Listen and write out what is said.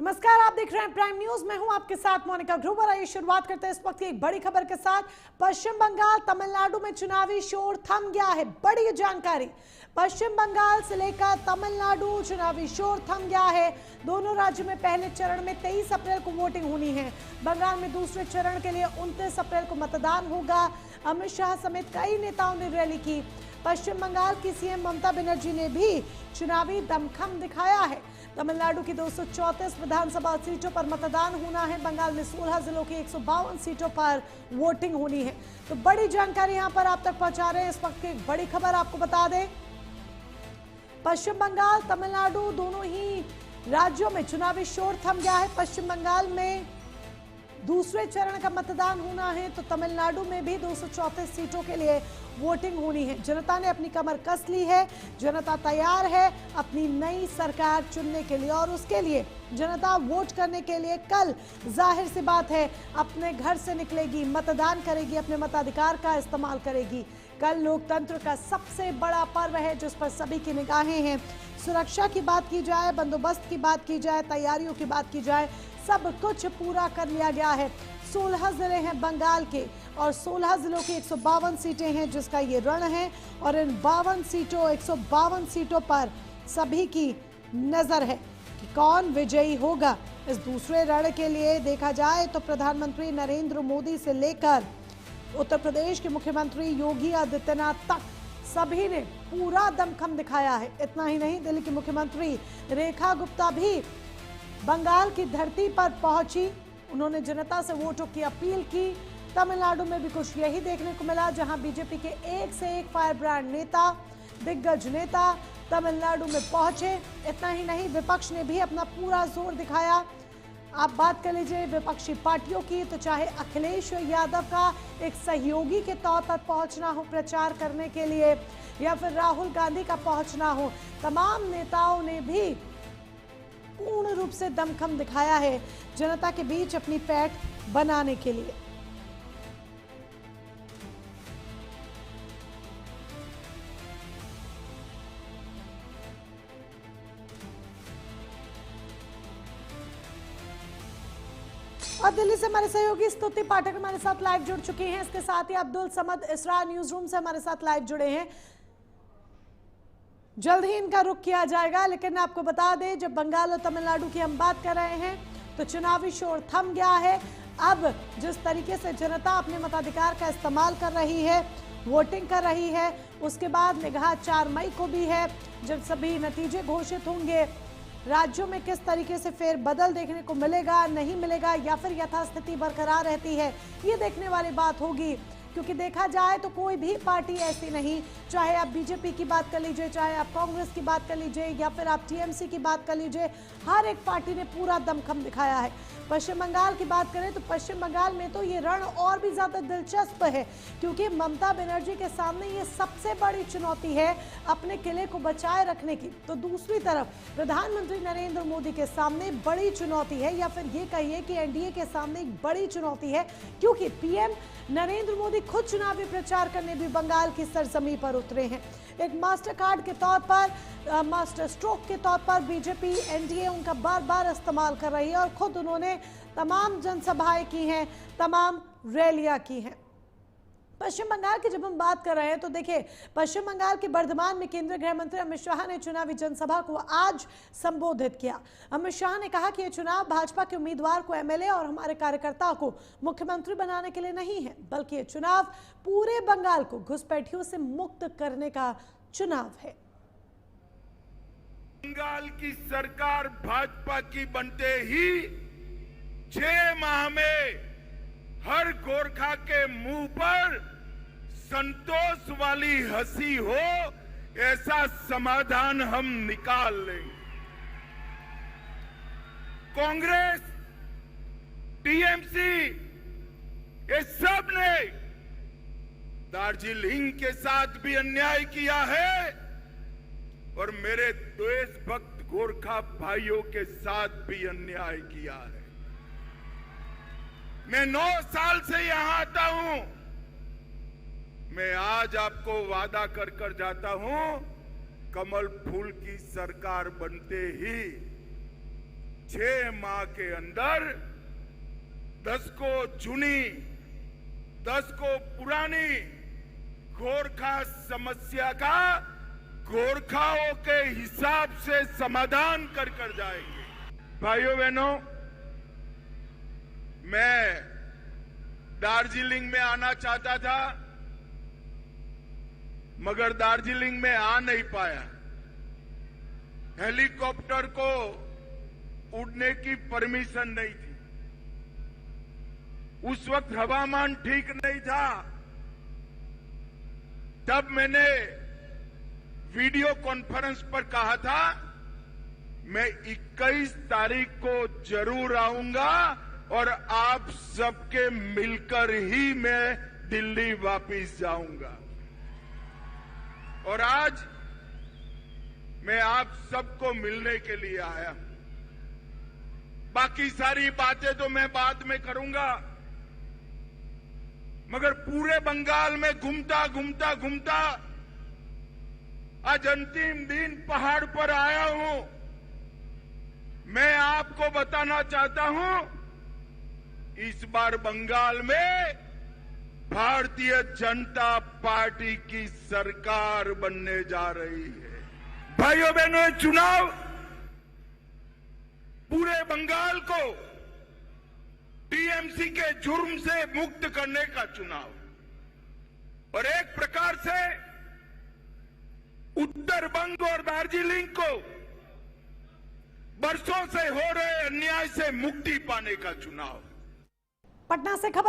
नमस्कार, आप देख रहे हैं प्राइम न्यूज। मैं हूं आपके साथ मोनिका ग्रोवर। आइए शुरुआत करते हैं इस वक्त की एक बड़ी खबर के साथ। पश्चिम बंगाल तमिलनाडु में चुनावी शोर थम गया है। बड़ी जानकारी, पश्चिम बंगाल से लेकर तमिलनाडु चुनावी शोर थम गया है। दोनों राज्यों में पहले चरण में 23 अप्रैल को वोटिंग होनी है। बंगाल में दूसरे चरण के लिए 29 अप्रैल को मतदान होगा। अमित शाह समेत कई नेताओं ने रैली की। पश्चिम बंगाल की सीएम ममता बनर्जी ने भी चुनावी दमखम दिखाया है। तमिलनाडु की 234 विधानसभा सीटों पर मतदान होना है। बंगाल में 16 जिलों की 152 सीटों पर वोटिंग होनी है। तो बड़ी जानकारी यहां पर आप तक पहुंचा रहे हैं। इस वक्त की एक बड़ी खबर आपको बता दें, पश्चिम बंगाल तमिलनाडु दोनों ही राज्यों में चुनावी शोर थम गया है। पश्चिम बंगाल में दूसरे चरण का मतदान होना है तो तमिलनाडु में भी 234 सीटों के लिए वोटिंग होनी है। जनता ने अपनी कमर कस ली है। जनता तैयार है अपनी नई सरकार चुनने के लिए और उसके लिए जनता वोट करने के लिए कल जाहिर सी बात है अपने घर से निकलेगी, मतदान करेगी, अपने मताधिकार का इस्तेमाल करेगी। कल लोकतंत्र का सबसे बड़ा पर्व है जिस पर सभी की निगाहें हैं। सुरक्षा की बात की जाए, बंदोबस्त की बात की जाए, तैयारियों की बात की जाए, सब कुछ पूरा कर लिया गया है। 16 जिले हैं बंगाल के और 16 जिलों की 152 सीटें हैं जिसका ये रण है और इन 152 सीटों पर सभी की नजर है कि कौन विजयी होगा। इस दूसरे रण के लिए देखा जाए तो प्रधानमंत्री नरेंद्र मोदी से लेकर उत्तर प्रदेश के मुख्यमंत्री योगी आदित्यनाथ तक सभी ने पूरा दमखम दिखाया है। इतना ही नहीं, दिल्ली की मुख्यमंत्री रेखा गुप्ता भी बंगाल की धरती पर पहुंची। उन्होंने जनता से वोटों की अपील की। तमिलनाडु में भी कुछ यही देखने को मिला, जहां बीजेपी के एक से एक फायर ब्रांड नेता, दिग्गज नेता तमिलनाडु में पहुंचे। इतना ही नहीं, विपक्ष ने भी अपना पूरा जोर दिखाया। आप बात कर लीजिए विपक्षी पार्टियों की, तो चाहे अखिलेश यादव का एक सहयोगी के तौर पर पहुंचना हो प्रचार करने के लिए या फिर राहुल गांधी का पहुंचना हो, तमाम नेताओं ने भी पूर्ण रूप से दमखम दिखाया है जनता के बीच अपनी पैठ बनाने के लिए। और दिल्ली से हमारे सहयोगी स्तुति पाठक हमारे साथ लाइव जुड़ चुके हैं। इसके साथ ही अब्दुल समद इसरा न्यूज रूम से हमारे साथ लाइव जुड़े हैं। जल्द ही इनका रुख किया जाएगा, लेकिन आपको बता दें जब बंगाल और तमिलनाडु की हम बात कर रहे हैं तो चुनावी शोर थम गया है। अब जिस तरीके से जनता अपने मताधिकार का इस्तेमाल कर रही है, वोटिंग कर रही है, उसके बाद निगाह 4 मई को भी है जब सभी नतीजे घोषित होंगे। राज्यों में किस तरीके से फेरबदल देखने को मिलेगा, नहीं मिलेगा या फिर यथास्थिति बरकरार रहती है, ये देखने वाली बात होगी। क्योंकि देखा जाए तो कोई भी पार्टी ऐसी नहीं, चाहे आप बीजेपी की बात कर लीजिए, चाहे आप कांग्रेस की बात कर लीजिए या फिर आप टीएमसी की बात कर लीजिए, हर एक पार्टी ने पूरा दमखम दिखाया है। पश्चिम बंगाल की बात करें तो पश्चिम बंगाल में तो ये रण और भी ज्यादा दिलचस्प है क्योंकि ममता बनर्जी के सामने ये सबसे बड़ी चुनौती है अपने किले को बचाए रखने की। तो दूसरी तरफ प्रधानमंत्री नरेंद्र मोदी के सामने बड़ी चुनौती है, या फिर ये कहिए कि एनडीए के सामने एक बड़ी चुनौती है क्योंकि पीएम नरेंद्र मोदी खुद चुनावी प्रचार करने भी बंगाल की सरजमी पर उतरे हैं। एक मास्टर कार्ड के तौर पर, मास्टर स्ट्रोक के तौर पर बीजेपी एनडीए उनका बार बार इस्तेमाल कर रही है और खुद उन्होंने तमाम जनसभाएं की हैं, तमाम रैलियां की हैं। पश्चिम बंगाल की जब हम बात कर रहे हैं तो देखिए, पश्चिम बंगाल के बर्धमान में केंद्रीय गृह मंत्री अमित शाह ने चुनावी जनसभा को आज संबोधित किया। अमित शाह ने कहा कि ये चुनाव भाजपा के उम्मीदवार को एमएलए और हमारे कार्यकर्ताओं को मुख्यमंत्री बनाने के लिए नहीं है, बल्कि ये चुनाव पूरे बंगाल को घुसपैठियों से मुक्त करने का चुनाव है। बंगाल की सरकार भाजपा की बनते ही 6 माह में हर गोरखा के मुंह पर संतोष वाली हंसी हो, ऐसा समाधान हम निकाल लेंगे। कांग्रेस, टीएमसी, ये सब ने दार्जिलिंग के साथ भी अन्याय किया है और मेरे देशभक्त गोरखा भाइयों के साथ भी अन्याय किया है। मैं 9 साल से यहां आता हूं। मैं आज आपको वादा कर कर जाता हूं, कमल फूल की सरकार बनते ही 6 माह के अंदर 10 को जूनी 10 को पुरानी गोरखा समस्या का गोरखाओं के हिसाब से समाधान कर जाएंगे। भाइयों बहनों, मैं दार्जिलिंग में आना चाहता था मगर दार्जिलिंग में आ नहीं पाया। हेलीकॉप्टर को उड़ने की परमिशन नहीं थी। उस वक्त हवामान ठीक नहीं था। तब मैंने वीडियो कॉन्फ्रेंस पर कहा था मैं 21 तारीख को जरूर आऊंगा और आप सबके मिलकर ही मैं दिल्ली वापस जाऊंगा। और आज मैं आप सबको मिलने के लिए आया। बाकी सारी बातें तो मैं बाद में करूंगा, मगर पूरे बंगाल में घूमता आज अंतिम दिन पहाड़ पर आया हूं। मैं आपको बताना चाहता हूं, इस बार बंगाल में भारतीय जनता पार्टी की सरकार बनने जा रही है। भाइयों बहनों, चुनाव पूरे बंगाल को टीएमसी के जुर्म से मुक्त करने का चुनाव और एक प्रकार से उत्तर बंग और दार्जिलिंग को बरसों से हो रहे अन्याय से मुक्ति पाने का चुनाव। पटना से खबर